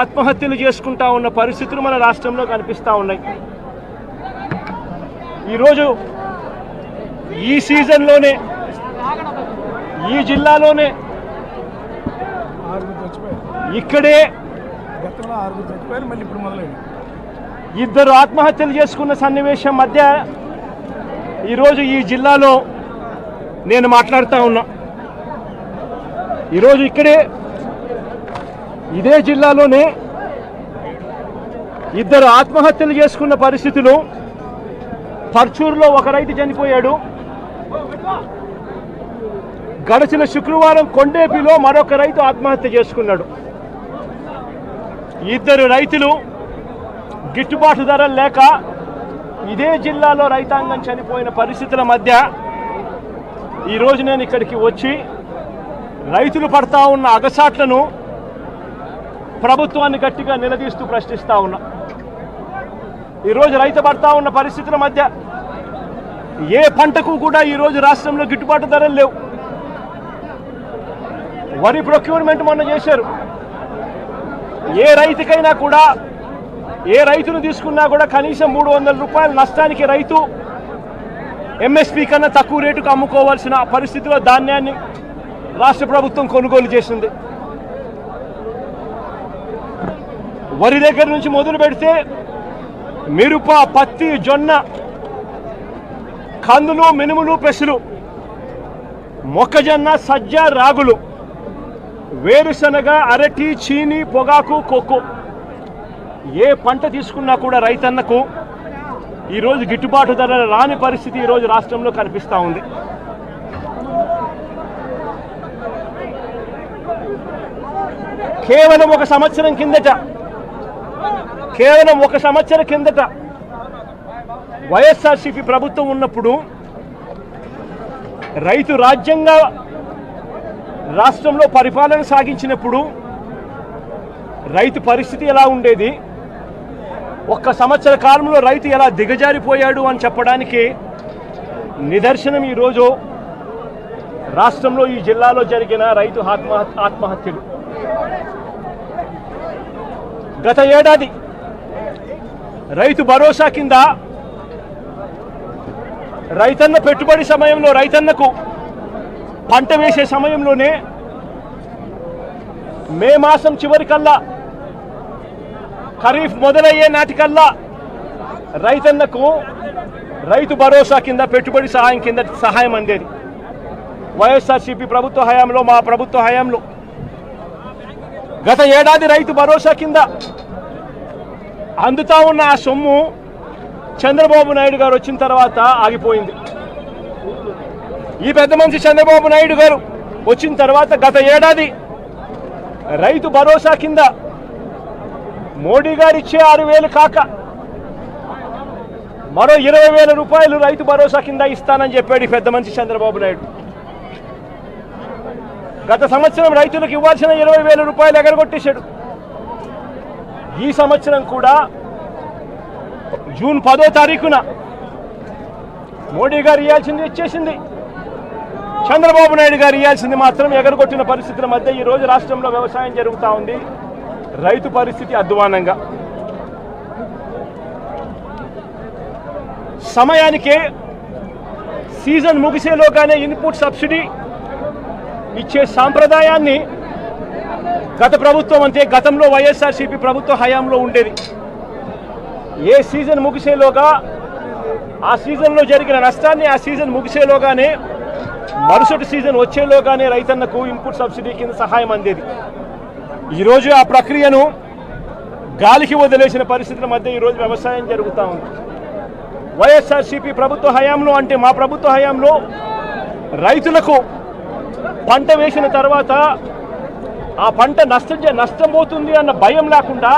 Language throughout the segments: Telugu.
ఆత్మహత్యలు చేసుకుంటా ఉన్న పరిస్థితులు మన రాష్ట్రంలో కనిపిస్తూ ఉన్నాయి. ఈరోజు ఈ సీజన్లోనే ఈ జిల్లాలోనే ఇక్కడే ఇద్దరు ఆత్మహత్యలు చేసుకున్న సన్నివేశం మధ్య ఈరోజు ఈ జిల్లాలో నేను మాట్లాడుతూ ఉన్నా. ఈరోజు ఇక్కడే ఇదే జిల్లాలోనే ఇద్దరు ఆత్మహత్యలు చేసుకున్న పరిస్థితులు. పర్చూరులో ఒక రైతు చనిపోయాడు. గడిచిన శుక్రవారం కొండేపిలో మరొక రైతు ఆత్మహత్య చేసుకున్నాడు. ఇద్దరు రైతులు గిట్టుబాటు ధరలు లేక ఇదే జిల్లాలో రైతాంగం చనిపోయిన పరిస్థితుల మధ్య ఈరోజు నేను ఇక్కడికి వచ్చి రైతులు పడతా ఉన్న అగసాట్లను ప్రభుత్వాన్ని గట్టిగా నిలదీస్తూ ప్రశ్నిస్తూ ఉన్నా. ఈరోజు రైతు పడతా ఉన్న పరిస్థితుల మధ్య ఏ పంటకు కూడా ఈరోజు రాష్ట్రంలో గిట్టుబాటు ధరలు లేవు. వరి ప్రొక్యూర్మెంట్ మొన్న చేశారు. ఏ రైతుకైనా కూడా ఏ రైతును తీసుకున్నా కూడా కనీసం 300 రూపాయల నష్టానికి రైతు ఎంఎస్పీ కన్నా తక్కువ రేటుకు అమ్ముకోవాల్సిన పరిస్థితిలో ధాన్యాన్ని రాష్ట్ర ప్రభుత్వం కొనుగోలు చేసింది. వరి దగ్గర నుంచి మొదలు పెడితే మిరప, పత్తి, జొన్న, కందులు, మినుములు, పెసలు, మొక్కజొన్న, సజ్జ, రాగులు, వేరుశనగ, అరటి, చీని, పొగాకు, కొక్కో ఏ పంట తీసుకున్నా కూడా రైతన్నకు ఈరోజు గిట్టుబాటు ధర రాని పరిస్థితి ఈరోజు రాష్ట్రంలో కనిపిస్తూ ఉంది. కేవలం ఒక సంవత్సరం కిందట వైఎస్ఆర్సీపీ ప్రభుత్వం ఉన్నప్పుడు రైతు రాజ్యంగా రాష్ట్రంలో పరిపాలన సాగించినప్పుడు రైతు పరిస్థితి ఎలా ఉండేది, ఒక్క సంవత్సర కాలంలో రైతు ఎలా దిగజారిపోయాడు అని చెప్పడానికి నిదర్శనం ఈరోజు రాష్ట్రంలో ఈ జిల్లాలో జరిగిన రైతు ఆత్మహత్యలు. గత ఏడాది రైతు భరోసా కింద రైతన్న పెట్టుబడి సమయంలో రైతన్నకు పంట వేసే సమయంలోనే మే మాసం చివరికల్లా ఖరీఫ్ మొదలయ్యే నాటికల్లా రైతన్నకు రైతు భరోసా కింద పెట్టుబడి సహాయం కింద సహాయం అందేది. వైఎస్ఆర్సీపీ ప్రభుత్వ హయాంలో, మా ప్రభుత్వ హయాంలో గత ఏడాది రైతు భరోసా కింద అందుతా ఉన్న ఆ సొమ్ము చంద్రబాబు నాయుడు గారు వచ్చిన తర్వాత ఆగిపోయింది. ఈ పెద్ద మనిషి చంద్రబాబు నాయుడు గారు వచ్చిన తర్వాత గత ఏడాది రైతు భరోసా కింద మోడీ గారు ఇచ్చే 6,000 కాక మరో 20,000 రూపాయలు రైతు భరోసా కింద ఇస్తానని చెప్పాడు ఈ పెద్ద మనిషి చంద్రబాబు నాయుడు. గత సంవత్సరం రైతులకు ఇవ్వాల్సిన 20,000 రూపాయలు ఎగరగొట్టేశాడు. ఈ సంవత్సరం కూడా జూన్ 10వ తారీఖున మోడీ గారు ఇవ్వాల్సింది ఇచ్చేసింది, చంద్రబాబు నాయుడు గారు ఇవ్వాల్సింది మాత్రం ఎగరగొట్టిన పరిస్థితుల మధ్య ఈరోజు రాష్ట్రంలో వ్యవసాయం జరుగుతూ ఉంది. రైతు పరిస్థితి అధ్వానంగా. సమయానికే సీజన్ ముగిసేలోగానే ఇన్పుట్ సబ్సిడీ ఇచ్చే సాంప్రదాయాన్ని గత ప్రభుత్వం అంటే గతంలో వైఎస్ఆర్సీపీ ప్రభుత్వ హయాంలో ఉండేది. ఏ సీజన్ ముగిసేలోగా ఆ సీజన్లో జరిగిన నష్టాన్ని ఆ సీజన్ ముగిసేలోగానే మరుసటి సీజన్ వచ్చేలోగానే రైతన్నకు ఇన్పుట్ సబ్సిడీ కింద సహాయం అందేది. ఈరోజు ఆ ప్రక్రియను గాలికి వదిలేసిన పరిస్థితుల మధ్య ఈరోజు వ్యవసాయం జరుగుతూ ఉంది. వైఎస్ఆర్సీపీ ప్రభుత్వ హయాంలో అంటే మా ప్రభుత్వ హయాంలో రైతులకు పంట వేసిన తర్వాత ఆ పంట నష్టం పోతుంది అన్న భయం లేకుండా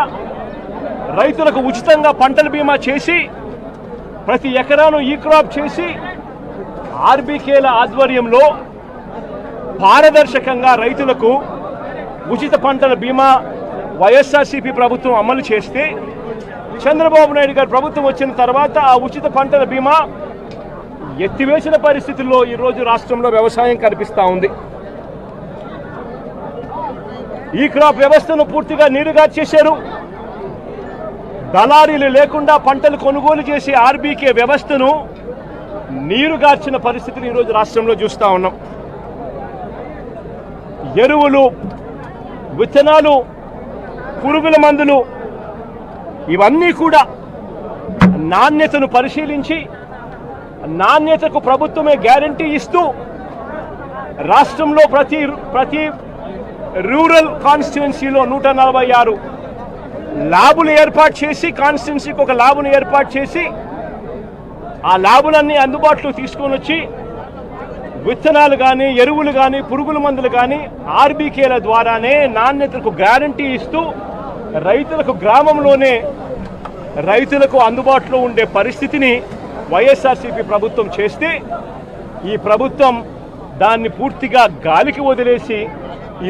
రైతులకు ఉచితంగా పంటల బీమా చేసి ప్రతి ఎకరాను ఈ క్రాప్ చేసి ఆర్బీకేల ఆధ్వర్యంలో పారదర్శకంగా రైతులకు ఉచిత పంటల బీమా వైఎస్ఆర్సీపీ ప్రభుత్వం అమలు చేస్తే చంద్రబాబు నాయుడు గారు ప్రభుత్వం వచ్చిన తర్వాత ఆ ఉచిత పంటల బీమా ఎత్తివేసిన పరిస్థితుల్లో ఈరోజు రాష్ట్రంలో వ్యవసాయం కనిపిస్తూ ఉంది. ఈ క్రాప్ వ్యవస్థను పూర్తిగా నీరుగార్చేశారు. దళారీలు లేకుండా పంటలు కొనుగోలు చేసే ఆర్బీకే వ్యవస్థను నీరుగార్చిన పరిస్థితిని ఈరోజు రాష్ట్రంలో చూస్తూ ఉన్నాం. ఎరువులు, విత్తనాలు, పురుగుల మందులు ఇవన్నీ కూడా నాణ్యతను పరిశీలించి నాణ్యతకు ప్రభుత్వమే గ్యారంటీ ఇస్తూ రాష్ట్రంలో ప్రతి రూరల్ కాన్స్టిట్యుయెన్సీలో 146 ల్యాబులు ఏర్పాటు చేసి, కాన్స్టిట్యుయెన్సీకి ఒక ల్యాబును ఏర్పాటు చేసి ఆ ల్యాబులన్నీ అందుబాటులో తీసుకొని వచ్చి విత్తనాలు కానీ, ఎరువులు కానీ, పురుగుల మందులు కానీ ఆర్బీకేల ద్వారానే నాణ్యతకు గ్యారంటీ ఇస్తూ రైతులకు గ్రామంలోనే రైతులకు అందుబాటులో ఉండే పరిస్థితిని వైఎస్ఆర్సీపీ ప్రభుత్వం చేస్తే ఈ ప్రభుత్వం దాన్ని పూర్తిగా గాలికి వదిలేసి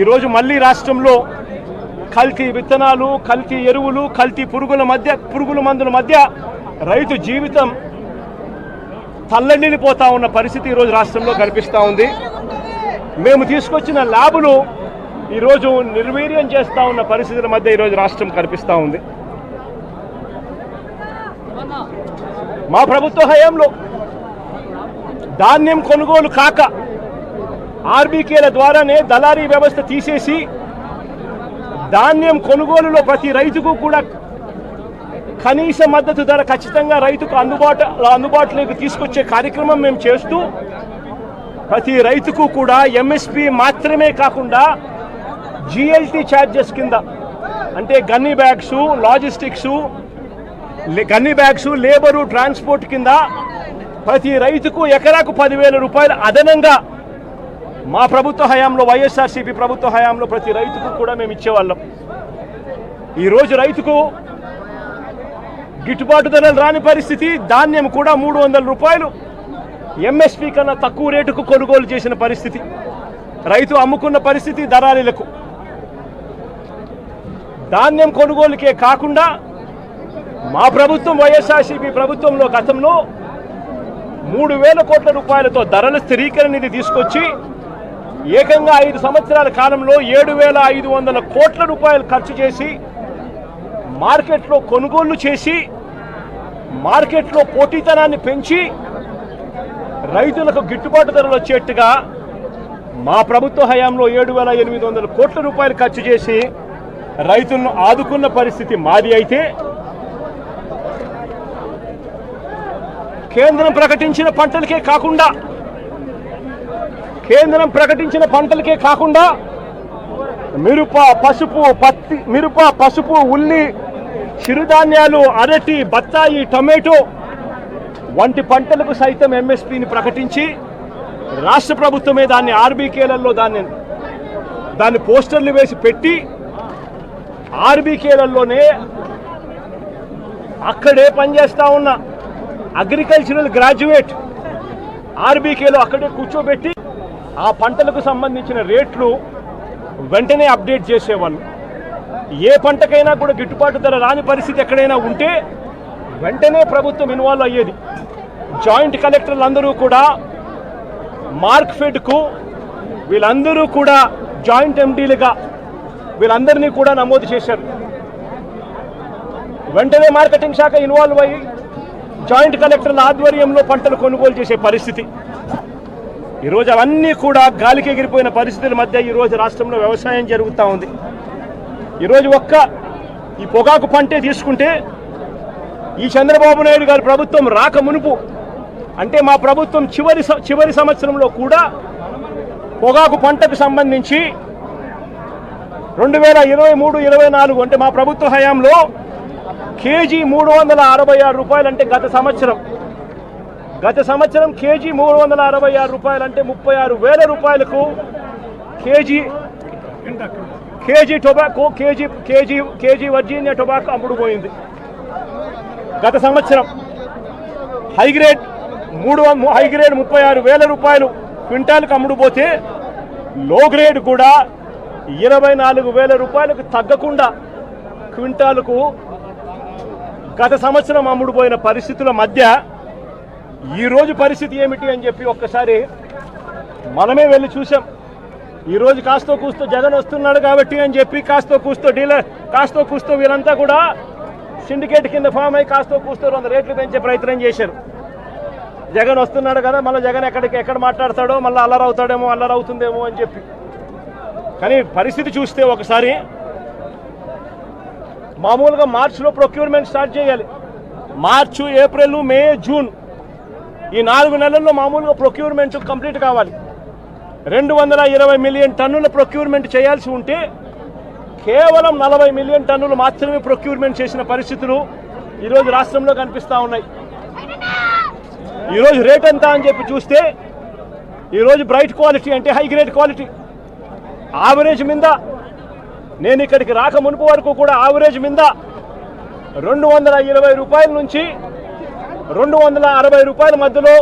ఈరోజు మళ్ళీ రాష్ట్రంలో కల్తీ విత్తనాలు, కల్తీ ఎరువులు, కల్తీ పురుగుల మందుల మధ్య రైతు జీవితం తల్లడిల్లిపోతా ఉన్న పరిస్థితి ఈరోజు రాష్ట్రంలో కనిపిస్తూ ఉంది. మేము తీసుకొచ్చిన ల్యాబులు ఈరోజు నిర్వీర్యం చేస్తూ ఉన్న పరిస్థితుల మధ్య ఈరోజు రాష్ట్రం కనిపిస్తూ ఉంది. మా ప్రభుత్వ హయాంలో ధాన్యం కొనుగోలు కాక ఆర్బీకేల ద్వారానే దళారీ వ్యవస్థ తీసేసి ధాన్యం కొనుగోలులో ప్రతి రైతుకు కూడా కనీస మద్దతు ధర ఖచ్చితంగా రైతుకు అందుబాటులోకి తీసుకొచ్చే కార్యక్రమం మేము చేస్తూ ప్రతి రైతుకు కూడా ఎంఎస్పి మాత్రమే కాకుండా జిఎల్టీ ఛార్జెస్ కింద అంటే gunny bags, logistics, gunny bags, labour, transport కింద ప్రతి రైతుకు ఎకరాకు 10,000 రూపాయలు అదనంగా మా ప్రభుత్వ హయాంలో, వైఎస్ఆర్సీపీ ప్రభుత్వ హయాంలో ప్రతి రైతుకు కూడా మేము ఇచ్చేవాళ్ళం. ఈరోజు రైతుకు గిట్టుబాటు ధరలు రాని పరిస్థితి. ధాన్యం కూడా 300 రూపాయలు ఎంఎస్పీ కన్నా తక్కువ రేటుకు కొనుగోలు చేసిన పరిస్థితి. రైతు అమ్ముకున్న పరిస్థితి దళారీలకు. ధాన్యం కొనుగోలుకే కాకుండా మా ప్రభుత్వం వైఎస్ఆర్సీపీ ప్రభుత్వంలో గతంలో 3,000 కోట్ల రూపాయలతో ధరల స్థిరీకరణ నిధి తీసుకొచ్చి ఏకంగా 5 సంవత్సరాల కాలంలో 7,500 కోట్ల రూపాయలు ఖర్చు చేసి మార్కెట్లో కొనుగోళ్లు చేసి మార్కెట్లో పోటీతనాన్ని పెంచి రైతులకు గిట్టుబాటు ధరలు వచ్చేట్టుగా మా ప్రభుత్వ హయాంలో 7,800 కోట్ల రూపాయలు ఖర్చు చేసి రైతులను ఆదుకున్న పరిస్థితి మాది. అయితే కేంద్రం ప్రకటించిన పంటలకే కాకుండా మిరప, పసుపు, ఉల్లి, చిరుధాన్యాలు, అరటి, బత్తాయి, టొమాటో వంటి పంటలకు సైతం ఎంఎస్పీని ప్రకటించి రాష్ట్ర ప్రభుత్వమే దాన్ని ఆర్బీకేలలో దాన్ని పోస్టర్లు వేసి పెట్టి ఆర్బీకేలలోనే అక్కడే పనిచేస్తా ఉన్న అగ్రికల్చరల్ గ్రాడ్యుయేట్ ఆర్బీకేలో అక్కడే కూర్చోబెట్టి ఆ పంటలకు సంబంధించిన రేట్లు వెంటనే అప్డేట్ చేసేవాళ్ళు. ఏ పంటకైనా కూడా గిట్టుబాటు ధర రాని పరిస్థితి ఎక్కడైనా ఉంటే వెంటనే ప్రభుత్వం ఇన్వాల్వ్ అయ్యేది. జాయింట్ కలెక్టర్లు అందరూ కూడా మార్క్ఫెడ్కు వీళ్ళందరూ కూడా జాయింట్ ఎండీలుగా వీళ్ళందరినీ కూడా నమోదు చేశారు. వెంటనే మార్కెటింగ్ శాఖ ఇన్వాల్వ్ అయ్యి జాయింట్ కలెక్టర్ల ఆధ్వర్యంలో పంటలు కొనుగోలు చేసే పరిస్థితి. ఈరోజు అవన్నీ కూడా గాలికి ఎగిరిపోయిన పరిస్థితుల మధ్య ఈరోజు రాష్ట్రంలో వ్యవసాయం జరుగుతూ ఉంది. ఈరోజు ఈ పొగాకు పంటే తీసుకుంటే ఈ చంద్రబాబు నాయుడు గారి ప్రభుత్వం రాక మునుపు అంటే మా ప్రభుత్వం చివరి సంవత్సరంలో కూడా పొగాకు పంటకు సంబంధించి 2023-24 అంటే మా ప్రభుత్వ హయాంలో కేజీ 366 రూపాయలు అంటే గత సంవత్సరం కేజీ 366 రూపాయలు అంటే 36,000 రూపాయలకు KG tobacco KG Virginia tobacco అమ్ముడుపోయింది. గత సంవత్సరం హైగ్రేడ్ 36,000 రూపాయలు క్వింటాల్కి అమ్ముడుపోతే లో గ్రేడ్ కూడా 24,000 రూపాయలకు తగ్గకుండా క్వింటాలకు గత సంవత్సరం అమ్ముడుపోయిన పరిస్థితుల మధ్య ఈరోజు పరిస్థితి ఏమిటి అని చెప్పి ఒక్కసారి మనమే వెళ్ళి చూసాం. ఈరోజు కాస్తో కూస్తో జగన్ వస్తున్నాడు కాబట్టి అని చెప్పి కాస్తో కూస్తో వీళ్ళంతా కూడా సిండికేట్ కింద ఫామ్ అయ్యి కాస్తో కూస్తో 100 రేట్లు పెంచే ప్రయత్నం చేశారు. జగన్ వస్తున్నాడు కదా, మళ్ళీ జగన్ ఎక్కడ మాట్లాడతాడో, మళ్ళీ అల్లరి అవుతుందేమో అని చెప్పి. కానీ పరిస్థితి చూస్తే ఒకసారి మామూలుగా మార్చిలో ప్రొక్యూర్మెంట్ స్టార్ట్ చేయాలి. మార్చు, ఏప్రిల్, మే, జూన్ ఈ 4 నెలల్లో మామూలుగా ప్రొక్యూర్మెంట్ కంప్లీట్ కావాలి. 220 మిలియన్ టన్నుల ప్రొక్యూర్మెంట్ చేయాల్సి ఉంటే కేవలం 40 మిలియన్ టన్నులు మాత్రమే ప్రొక్యూర్మెంట్ చేసిన పరిస్థితులు ఈరోజు రాష్ట్రంలో కనిపిస్తూ ఉన్నాయి. ఈరోజు రేట్ ఎంత అని చెప్పి చూస్తే ఈరోజు బ్రైట్ క్వాలిటీ అంటే హై గ్రేడ్ క్వాలిటీ ఆవరేజ్ మీద, నేను ఇక్కడికి రాక మునుపు వరకు కూడా ఆవరేజ్ మీద 220 రూపాయల నుంచి 260 రూపాయల మధ్యలో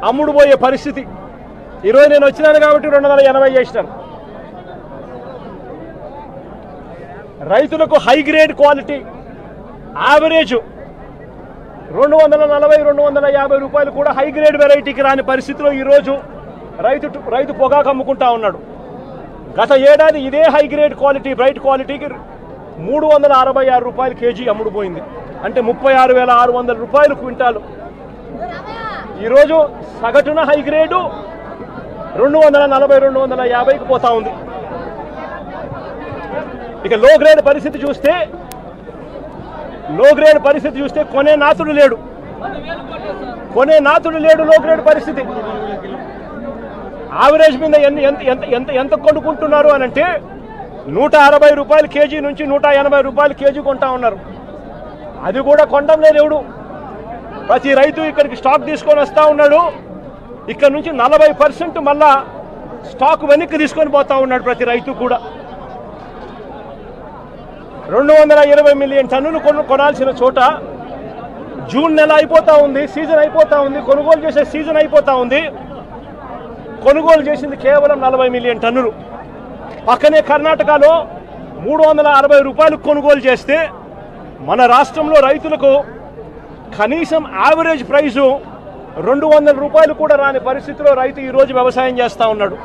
అమ్ముడు పోయే పరిస్థితి. ఈరోజు నేను వచ్చినాను కాబట్టి 280 చేసినాను. రైతులకు హై గ్రేడ్ క్వాలిటీ యావరేజ్ 240-250 రూపాయలు కూడా హై గ్రేడ్ వెరైటీకి రాని పరిస్థితిలో ఈరోజు రైతు పొగాకు అమ్ముకుంటా ఉన్నాడు. గత ఏడాది ఇదే హై గ్రేడ్ క్వాలిటీ బ్రైట్ క్వాలిటీకి 366 రూపాయలు కేజీ అమ్ముడు పోయింది. అంటే 36,600 రూపాయలు క్వింటాలు. ఈరోజు సగటున హై గ్రేడు 240-250కి పోతా ఉంది. ఇక లో గ్రేడ్ పరిస్థితి చూస్తే కొనే నాతుడు లేడు. లో గ్రేడ్ పరిస్థితి. యావరేజ్ మీద ఎంత కొనుక్కుంటున్నారు అని అంటే 160 రూపాయల కేజీ నుంచి 180 రూపాయల కేజీ కొంటా ఉన్నారు. అది కూడా కొండం లేదు ఎవడు. ప్రతి రైతు ఇక్కడికి స్టాక్ తీసుకొని వస్తూ ఉన్నాడు. ఇక్కడ నుంచి 40% మళ్ళా స్టాక్ వెనక్కి తీసుకొని పోతా ఉన్నాడు ప్రతి రైతు కూడా. 220 మిలియన్ టన్నులు కొనాల్సిన చోట జూన్ నెల అయిపోతా ఉంది, సీజన్ అయిపోతా ఉంది, కొనుగోలు చేసే సీజన్ అయిపోతా ఉంది. కొనుగోలు చేసింది కేవలం 40 మిలియన్ టన్నులు. పక్కనే కర్ణాటకలో 360 రూపాయలు కొనుగోలు చేస్తే మన రాష్ట్రంలో రైతులకు కనీసం యావరేజ్ ప్రైజు 200 రూపాయలు కూడా రాని పరిస్థితిలో రైతు ఈరోజు వ్యవసాయం చేస్తూ ఉన్నాడు.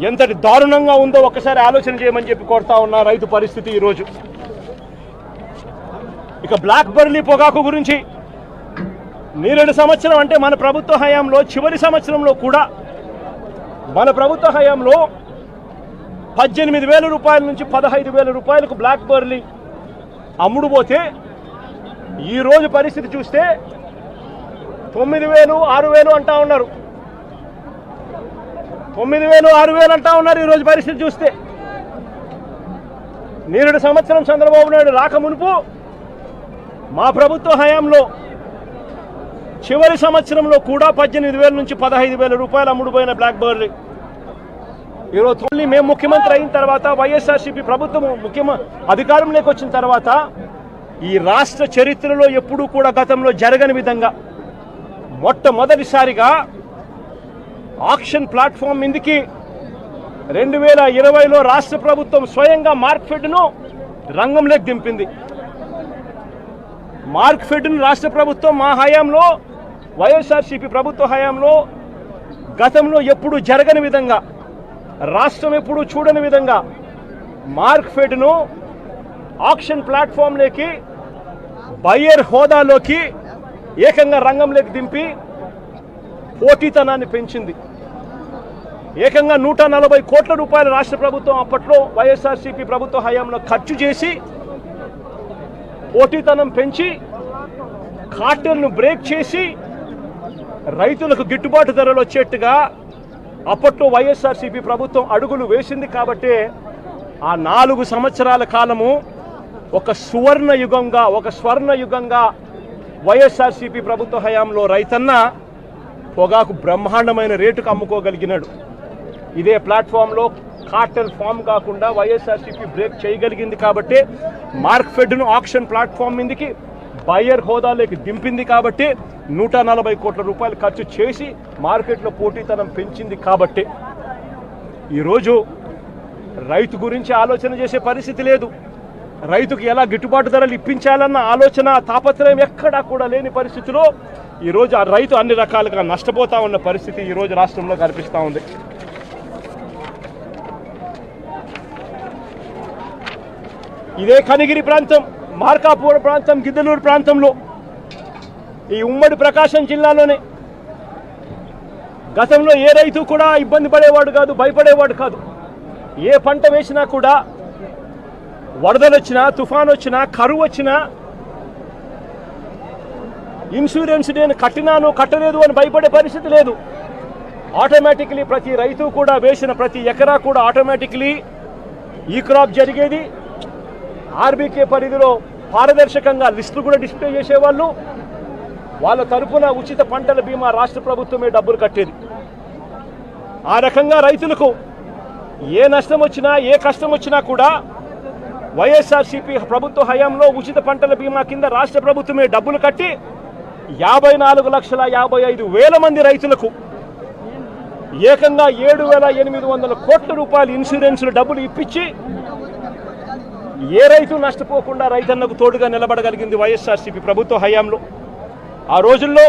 ఎంతటి దారుణంగా ఉందో ఒక్కసారి ఆలోచన చేయమని చెప్పి కోరుతా ఉన్నా రైతు పరిస్థితి ఈరోజు. ఇక బ్లాక్ బెర్రీ పొగాకు గురించి నేరేడు సంవత్సరం అంటే మన ప్రభుత్వ హయాంలో చివరి సంవత్సరంలో కూడా మన ప్రభుత్వ హయాంలో 18,000 రూపాయల నుంచి 15,000 రూపాయలకు బ్లాక్ బెర్రీ అమ్ముడు పోతే ఈరోజు పరిస్థితి చూస్తే 9,000, 6,000 అంటా ఉన్నారు. 9,000, 6,000 అంటా ఉన్నారు ఈరోజు పరిస్థితి చూస్తే. నేరేడు సంవత్సరం చంద్రబాబు నాయుడు రాక మునుపు మా ప్రభుత్వ హయాంలో చివరి సంవత్సరంలో కూడా 18,000 నుంచి 15,000 రూపాయలు అమ్ముడుపోయిన బ్లాక్ బెర్రీ ఈరోజు మేము ముఖ్యమంత్రి అయిన తర్వాత వైఎస్ఆర్సీపీ ప్రభుత్వం అధికారంలోకి వచ్చిన తర్వాత ఈ రాష్ట్ర చరిత్రలో ఎప్పుడూ కూడా గతంలో జరగని విధంగా మొట్టమొదటిసారిగా ఆక్షన్ ప్లాట్ఫామ్ మీదకి 2020లో రాష్ట్ర ప్రభుత్వం స్వయంగా మార్క్ఫెడ్ను రంగంలోకి దింపింది. మార్క్ఫెడ్ను రాష్ట్ర ప్రభుత్వం మా హయాంలో వైఎస్ఆర్సీపీ ప్రభుత్వ హయాంలో గతంలో ఎప్పుడు జరగని విధంగా, రాష్ట్రం ఎప్పుడు చూడని విధంగా మార్క్ఫెడ్ను ఆక్షన్ ప్లాట్ఫామ్లోకి బయ్యర్ హోదాలోకి ఏకంగా రంగంలోకి దింపి పోటీతనాన్ని పెంచింది. ఏకంగా 140 కోట్ల రూపాయల రాష్ట్ర ప్రభుత్వం అప్పట్లో వైఎస్ఆర్సీపీ ప్రభుత్వ హయాంలో ఖర్చు చేసి పోటీతనం పెంచి కార్టెల్ను బ్రేక్ చేసి రైతులకు గిట్టుబాటు ధరలు వచ్చేట్టుగా అప్పట్లో వైఎస్ఆర్సీపీ ప్రభుత్వం అడుగులు వేసింది. కాబట్టి ఆ 4 సంవత్సరాల కాలము ఒక స్వర్ణ యుగంగా వైఎస్ఆర్సీపీ ప్రభుత్వ హయాంలో రైతన్న పొగాకు బ్రహ్మాండమైన రేటుకు అమ్ముకోగలిగినాడు. ఇదే ప్లాట్ఫామ్లో కార్టెల్ ఫామ్ కాకుండా వైఎస్ఆర్సీపీ బ్రేక్ చేయగలిగింది కాబట్టి మార్క్ఫెడ్ను ఆక్షన్ ప్లాట్ఫామ్ మీదకి బయ్యర్ హోదాలోకి దింపింది కాబట్టి 140 కోట్ల రూపాయలు ఖర్చు చేసి మార్కెట్లో పోటీతనం పెంచింది. కాబట్టి ఈరోజు రైతు గురించి ఆలోచన చేసే పరిస్థితి లేదు. రైతుకు ఎలా గిట్టుబాటు ధరలు ఇప్పించాలన్న ఆలోచన తాపత్రయం ఎక్కడా కూడా లేని పరిస్థితిలో ఈరోజు ఆ రైతు అన్ని రకాలుగా నష్టపోతా ఉన్న పరిస్థితి ఈరోజు రాష్ట్రంలో కనిపిస్తూ ఉంది. ఇదే కనిగిరి ప్రాంతం, మార్కాపురం ప్రాంతం, గిద్దలూరు ప్రాంతంలో, ఈ ఉమ్మడి ప్రకాశం జిల్లాలోనే గతంలో ఏ రైతు కూడా ఇబ్బంది పడేవాడు కాదు, భయపడేవాడు కాదు. ఏ పంట వేసినా కూడా వరదలు వచ్చినా, తుఫాన్ వచ్చినా, కరువు వచ్చినా, ఇన్సూరెన్స్ నేను కట్టినాను కట్టలేదు అని భయపడే పరిస్థితి లేదు. ఆటోమేటిక్లీ ప్రతి రైతు కూడా వేసిన ప్రతి ఎకరా కూడా ఆటోమేటిక్లీ ఈ క్రాప్ జరిగేది. ఆర్బీకే పరిధిలో పారదర్శకంగా లిస్టులు కూడా డిస్ప్లే చేసేవాళ్ళు. వాళ్ళ తరపున ఉచిత పంటల బీమా రాష్ట్ర ప్రభుత్వమే డబ్బులు కట్టేది. ఆ రకంగా రైతులకు ఏ నష్టం వచ్చినా, ఏ కష్టం వచ్చినా కూడా వైఎస్ఆర్సీపీ ప్రభుత్వ హయాంలో ఉచిత పంటల బీమా కింద రాష్ట్ర ప్రభుత్వమే డబ్బులు కట్టి 54,55,000 మంది రైతులకు ఏకంగా 7,800 కోట్ల రూపాయలు ఇన్సూరెన్స్లు డబ్బులు ఇప్పించి ఏ రైతు నష్టపోకుండా రైతన్నకు తోడుగా నిలబడగలిగింది వైఎస్ఆర్సీపీ ప్రభుత్వ హయాంలో. ఆ రోజుల్లో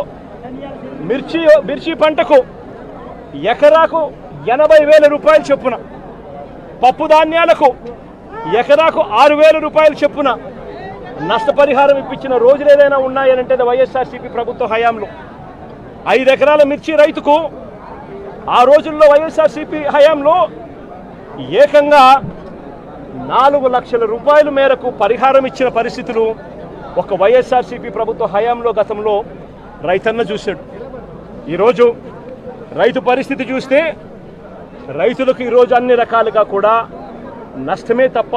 మిర్చి పంటకు ఎకరాకు 80,000 రూపాయలు చొప్పున, పప్పు ధాన్యాలకు ఎకరాకు 6,000 రూపాయలు చొప్పున నష్టపరిహారం ఇప్పించిన రోజులు ఏదైనా ఉన్నాయనంటే వైఎస్ఆర్సీపీ ప్రభుత్వ హయాంలో. 5 ఎకరాల మిర్చి రైతుకు ఆ రోజుల్లో వైఎస్ఆర్సీపీ హయాంలో ఏకంగా 4 లక్షల రూపాయల మేరకు పరిహారం ఇచ్చిన పరిస్థితులు ఒక వైఎస్ఆర్సీపీ ప్రభుత్వ హయాంలో గతంలో రైతన్న చూశాడు. ఈరోజు రైతు పరిస్థితి చూస్తే రైతులకు ఈరోజు అన్ని రకాలుగా కూడా నష్టమే తప్ప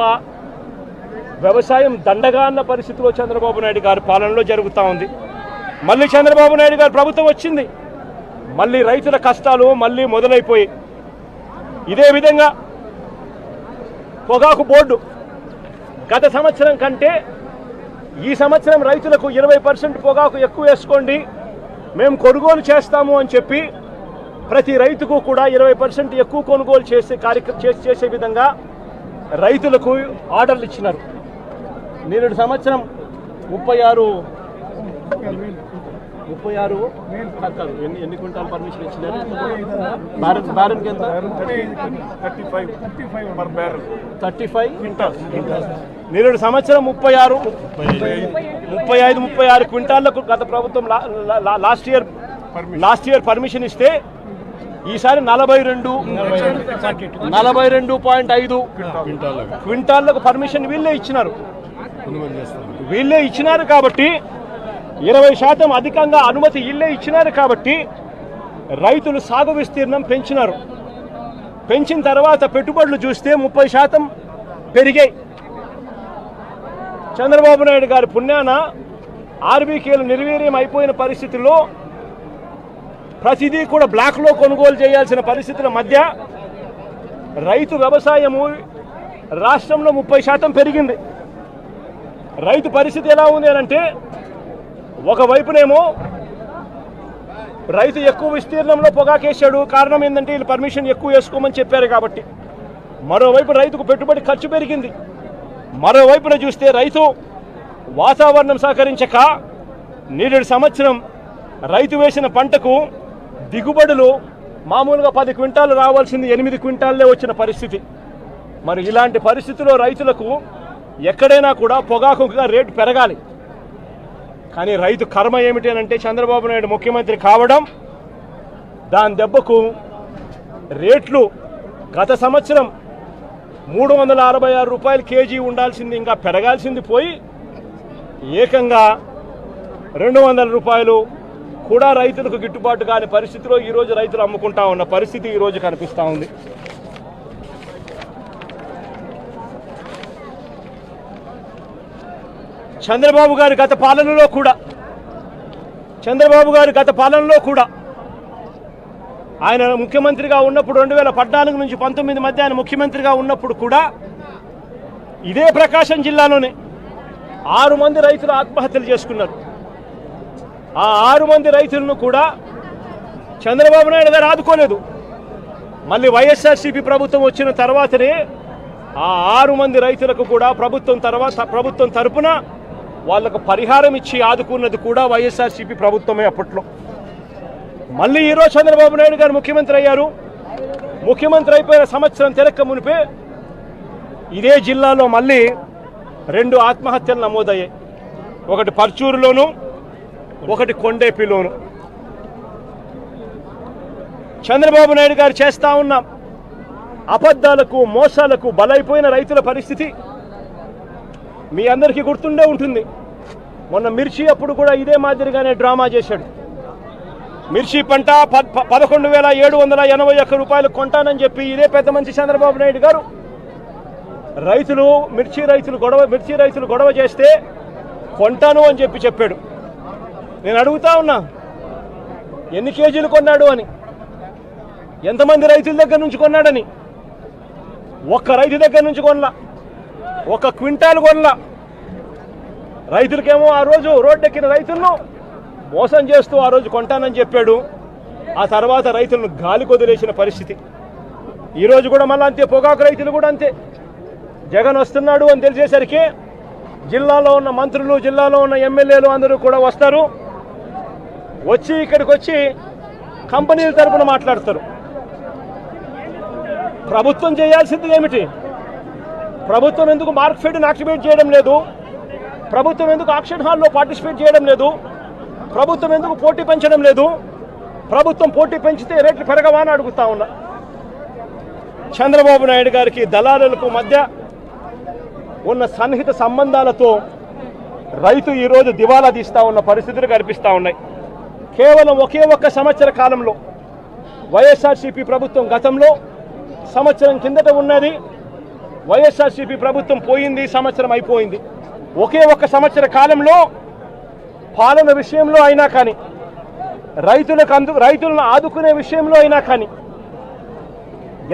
వ్యవసాయం దండగా అన్న పరిస్థితిలో చంద్రబాబు నాయుడు గారి పాలనలో జరుగుతూ ఉంది. మళ్ళీ చంద్రబాబు నాయుడు గారి ప్రభుత్వం వచ్చింది, మళ్ళీ రైతుల కష్టాలు మళ్ళీ మొదలైపోయి. ఇదే విధంగా పొగాకు బోర్డు గత సంవత్సరం కంటే ఈ సంవత్సరం రైతులకు 20% పొగాకు ఎక్కువ వేసుకోండి, మేము కొనుగోలు చేస్తాము అని చెప్పి ప్రతి రైతుకు కూడా 20% ఎక్కువ కొనుగోలు చేసే విధంగా రైతులకు ఆర్డర్లు ఇచ్చినారు. నేడు సంవత్సరం 36 ఎన్ని క్వింటాల్ పర్మిషన్ ఇచ్చినారు? బ్యారెన్కి ఎంత? 35 క్వింటాల్. నేడు సంవత్సరం 35 క్వింటాళ్లకు గత ప్రభుత్వం లాస్ట్ ఇయర్ పర్మిషన్ ఇస్తే ఈసారి 42.5 క్వింటాళ్లకు పర్మిషన్ వీళ్ళే ఇచ్చినారు కాబట్టి 20% అధికంగా అనుమతి వీళ్ళే ఇచ్చినారు కాబట్టి రైతులు సాగు విస్తీర్ణం పెంచినారు. పెంచిన తర్వాత పెట్టుబడులు చూస్తే 30% పెరిగాయి. చంద్రబాబు నాయుడు గారి పుణ్యాన ఆర్బీకేలు నిర్వీర్యం అయిపోయిన పరిస్థితుల్లో ప్రతిదీ కూడా బ్లాక్లో కొనుగోలు చేయాల్సిన పరిస్థితుల మధ్య రైతు వ్యవసాయము రాష్ట్రంలో 30% పెరిగింది. రైతు పరిస్థితి ఎలా ఉంది అంటే, ఒకవైపునేమో రైతు ఎక్కువ విస్తీర్ణంలో పొగాకేశాడు, కారణం ఏంటంటే వీళ్ళు పర్మిషన్ ఎక్కువ వేసుకోమని చెప్పారు కాబట్టి. మరోవైపు రైతుకు పెట్టుబడి ఖర్చు పెరిగింది. మరోవైపున చూస్తే రైతు వాతావరణం సహకరించక నేడు సంవత్సరం రైతు వేసిన పంటకు దిగుబడులు మామూలుగా 10 క్వింటాలు రావాల్సింది 8 క్వింటాల్లే వచ్చిన పరిస్థితి. మరి ఇలాంటి పరిస్థితుల్లో రైతులకు ఎక్కడైనా కూడా పొగాకుగా రేటు పెరగాలి. కానీ రైతు కర్మ ఏమిటి అంటే చంద్రబాబు నాయుడు ముఖ్యమంత్రి కావడం, దాని దెబ్బకు రేట్లు గత సంవత్సరం 366 రూపాయలు కేజీ ఉండాల్సింది ఇంకా పెరగాల్సింది పోయి ఏకంగా 200 రూపాయలు కూడా రైతులకు గిట్టుబాటు కాని పరిస్థితిలో ఈరోజు రైతులు అమ్ముకుంటా ఉన్న పరిస్థితి ఈరోజు కనిపిస్తూ ఉంది. చంద్రబాబు గారి గత పాలనలో కూడా ఆయన ముఖ్యమంత్రిగా ఉన్నప్పుడు 2014 నుంచి 19 మధ్య ఆయన ముఖ్యమంత్రిగా ఉన్నప్పుడు కూడా ఇదే ప్రకాశం జిల్లాలోనే 6 మంది రైతులు ఆత్మహత్యలు చేసుకున్నారు. ఆ 6 మంది రైతులను కూడా చంద్రబాబు నాయుడు గారు ఆదుకోలేదు. మళ్ళీ వైఎస్ఆర్సీపీ ప్రభుత్వం వచ్చిన తర్వాతనే ఆ 6 మంది రైతులకు కూడా ప్రభుత్వం తరపున వాళ్లకు పరిహారం ఇచ్చి ఆదుకున్నది కూడా వైఎస్ఆర్సీపీ ప్రభుత్వమే అప్పట్లో. మళ్ళీ ఈరోజు చంద్రబాబు నాయుడు గారు ముఖ్యమంత్రి అయ్యారు. ముఖ్యమంత్రి అయిపోయిన సంవత్సరం తిరక్క మునిపే ఇదే జిల్లాలో మళ్ళీ 2 ఆత్మహత్యలు నమోదయ్యాయి. ఒకటి పర్చూరులోను, ఒకటి కొండేపిలోను. చంద్రబాబు నాయుడు గారు చేస్తా ఉన్న అబద్ధాలకు, మోసాలకు బలైపోయిన రైతుల పరిస్థితి మీ అందరికీ గుర్తుండే ఉంటుంది. మొన్న మిర్చి అప్పుడు కూడా ఇదే మాదిరిగానే డ్రామా చేశాడు. మిర్చి పంట 11,781 రూపాయలు కొంటానని చెప్పి ఇదే పెద్ద మనిషి చంద్రబాబు నాయుడు గారు మిర్చి రైతులు గొడవ చేస్తే కొంటాను అని చెప్పాడు. నేను అడుగుతా ఉన్నా, ఎన్ని కేజీలు కొన్నాడు అని, ఎంతమంది రైతుల దగ్గర నుంచి కొన్నాడని. ఒక్క రైతు దగ్గర నుంచి కొనలా, 1 క్వింటాల్ కొనలా. రైతులకేమో ఆ రోజు రోడ్డెక్కిన రైతులను మోసం చేస్తూ ఆ రోజు కొంటానని చెప్పాడు. ఆ తర్వాత రైతులను గాలి కొదిలేసిన పరిస్థితి. ఈరోజు కూడా మళ్ళీ అంతే. పొగాకు రైతులు కూడా అంతే. జగన్ వస్తున్నాడు అని తెలిసేసరికి జిల్లాలో ఉన్న మంత్రులు, జిల్లాలో ఉన్న ఎమ్మెల్యేలు అందరూ కూడా వస్తారు. వచ్చి ఇక్కడికి వచ్చి కంపెనీల తరపున మాట్లాడతారు. ప్రభుత్వం చేయాల్సింది ఏమిటి? ప్రభుత్వం ఎందుకు మార్కెట్ని యాక్టివేట్ చేయడం లేదు? ప్రభుత్వం ఎందుకు ఆక్షన్ హాల్లో పార్టిసిపేట్ చేయడం లేదు? ప్రభుత్వం ఎందుకు పోటీ పెంచడం లేదు? ప్రభుత్వం పోటీ పెంచితే రేట్లు పెరగవా అని అడుగుతా ఉన్నా. చంద్రబాబు నాయుడు గారికి దళారులకు మధ్య ఉన్న సన్నిహిత సంబంధాలతో రైతు ఈరోజు దివాలా తీస్తూ ఉన్న పరిస్థితులు కనిపిస్తూ ఉన్నాయి. కేవలం ఒకే ఒక్క సంవత్సర కాలంలో వైఎస్ఆర్సీపీ ప్రభుత్వం గతంలో సంవత్సరం కిందట ఉన్నది, వైఎస్ఆర్సీపీ ప్రభుత్వం పోయింది, సంవత్సరం అయిపోయింది. ఒకే ఒక్క సంవత్సర కాలంలో పాలన విషయంలో అయినా కానీ, రైతులను ఆదుకునే విషయంలో అయినా కానీ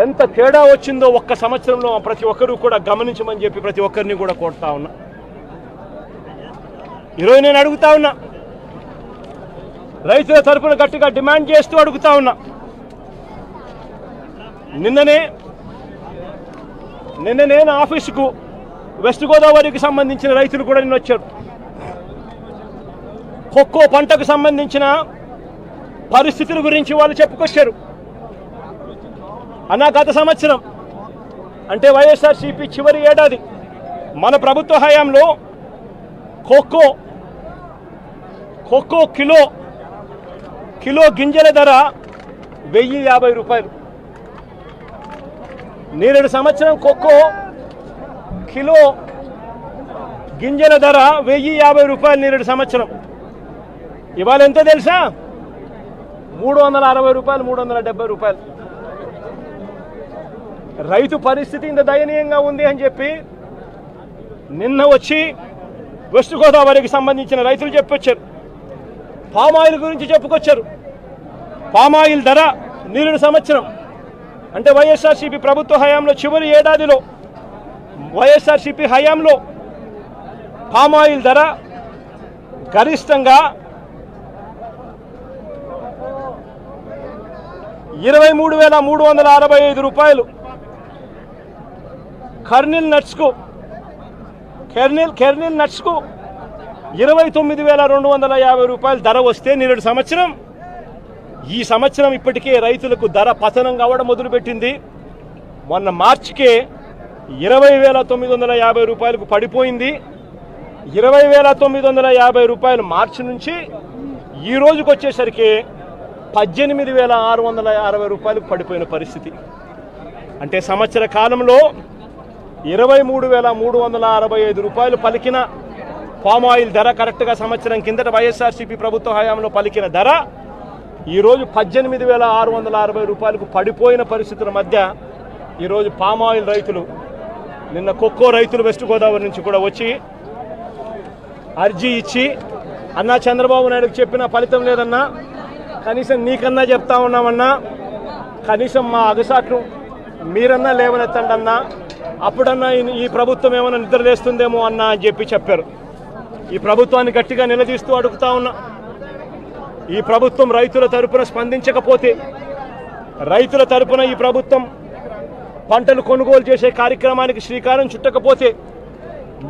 ఎంత తేడా వచ్చిందో ఒక్క సంవత్సరంలో ప్రతి ఒక్కరూ కూడా గమనించమని చెప్పి ప్రతి ఒక్కరిని కూడా కోరుతా ఉన్నా. ఈరోజు నేను అడుగుతా ఉన్నా, రైతుల తరపున గట్టిగా డిమాండ్ చేస్తూ అడుగుతా ఉన్నా. నిన్ననే నా ఆఫీసుకు వెస్ట్ గోదావరికి సంబంధించిన రైతులు కూడా నిన్న వచ్చారు. కోకో పంటకు సంబంధించిన పరిస్థితుల గురించి వాళ్ళు చెప్పుకొచ్చారు. గత సంవత్సరం అంటే వైఎస్ఆర్సీపీ చివరి ఏడాది మన ప్రభుత్వ హయాంలో కోకో కిలో గింజల ధర 1,050 రూపాయలు. నేరేడు సంవత్సరం కోకో కిలో గింజల ధర 1,050 రూపాయలు నేరేడు సంవత్సరం. ఇవాళ ఎంతో తెలుసా? 360 రూపాయలు, 370 రూపాయలు. రైతు పరిస్థితి ఇంత దయనీయంగా ఉంది అని చెప్పి నిన్న వచ్చి వెస్ట్ గోదావరికి సంబంధించిన రైతులు చెప్పొచ్చారు. పామాయిల్ గురించి చెప్పుకొచ్చారు. పామాయిల్ ధర నేరేడు సంవత్సరం అంటే వైఎస్ఆర్సీపీ ప్రభుత్వ హయాంలో చివరి ఏడాదిలో వైఎస్ఆర్సీపీ హయాంలో పామాయిల్ ధర గరిష్టంగా 23,365 రూపాయలు. కెర్నిల్ నట్స్కు 29,250 రూపాయలు ధర వస్తే నేరేడు సంవత్సరం, ఈ సంవత్సరం ఇప్పటికే రైతులకు ధర పతనం కావడం మొదలుపెట్టింది. మొన్న మార్చికే 20,950 రూపాయలకు పడిపోయింది. 20,950 రూపాయలు మార్చి నుంచి ఈ రోజుకి వచ్చేసరికి 18,660 రూపాయలకు పడిపోయిన పరిస్థితి. అంటే సంవత్సర కాలంలో 23,365 రూపాయలు పలికిన పామాయిల్ ధర కరెక్ట్గా సంవత్సరం కిందట వైఎస్ఆర్సీపీ ప్రభుత్వ హయాంలో పలికిన ధర ఈరోజు 18,660 రూపాయలకు పడిపోయిన పరిస్థితుల మధ్య ఈరోజు పామాయిల్ రైతులు, నిన్న కోకో రైతులు వెస్ట్ గోదావరి నుంచి కూడా వచ్చి అర్జీ ఇచ్చి, అన్నా చంద్రబాబు నాయుడుకి చెప్పిన ఫలితం లేదన్నా, కనీసం నీకన్నా చెప్తా ఉన్నామన్నా, కనీసం మా అగసాట్లు మీరన్నా లేవనెత్తండి అన్నా, అప్పుడన్నా ఈ ప్రభుత్వం ఏమైనా నిద్రలేస్తుందేమో అన్నా అని చెప్పారు. ఈ ప్రభుత్వాన్ని గట్టిగా నిలదీస్తూ అడుగుతా ఉన్నా. ఈ ప్రభుత్వం రైతుల తరపున స్పందించకపోతే, రైతుల తరపున ఈ ప్రభుత్వం పంటలు కొనుగోలు చేసే కార్యక్రమానికి శ్రీకారం చుట్టకపోతే,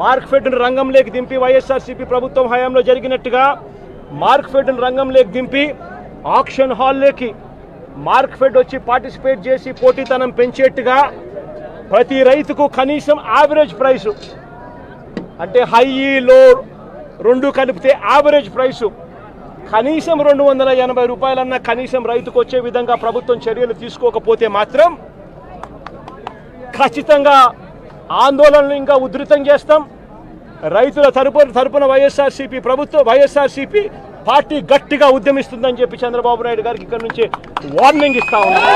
మార్కెట్ను రంగంలోకి దింపి వైఎస్ఆర్సీపీ ప్రభుత్వం హయాంలో జరిగినట్టుగా మార్కెట్ను రంగంలోకి దింపి ఆక్షన్ హాల్లోకి మార్కెట్ వచ్చి పార్టిసిపేట్ చేసి పోటీతనం పెంచేట్టుగా ప్రతి రైతుకు కనీసం యావరేజ్ ప్రైసు అంటే హై లో రెండు కలిపితే యావరేజ్ ప్రైసు కనీసం 280 రూపాయలన్నా కనీసం రైతుకు వచ్చే విధంగా ప్రభుత్వం చర్యలు తీసుకోకపోతే మాత్రం ఖచ్చితంగా ఆందోళనలు ఇంకా ఉధృతం చేస్తాం. రైతుల తరపున వైఎస్ఆర్సీపీ పార్టీ గట్టిగా ఉద్యమిస్తుందని చెప్పి చంద్రబాబు నాయుడు గారికి ఇక్కడ నుంచి వార్నింగ్ ఇస్తా ఉన్నారు.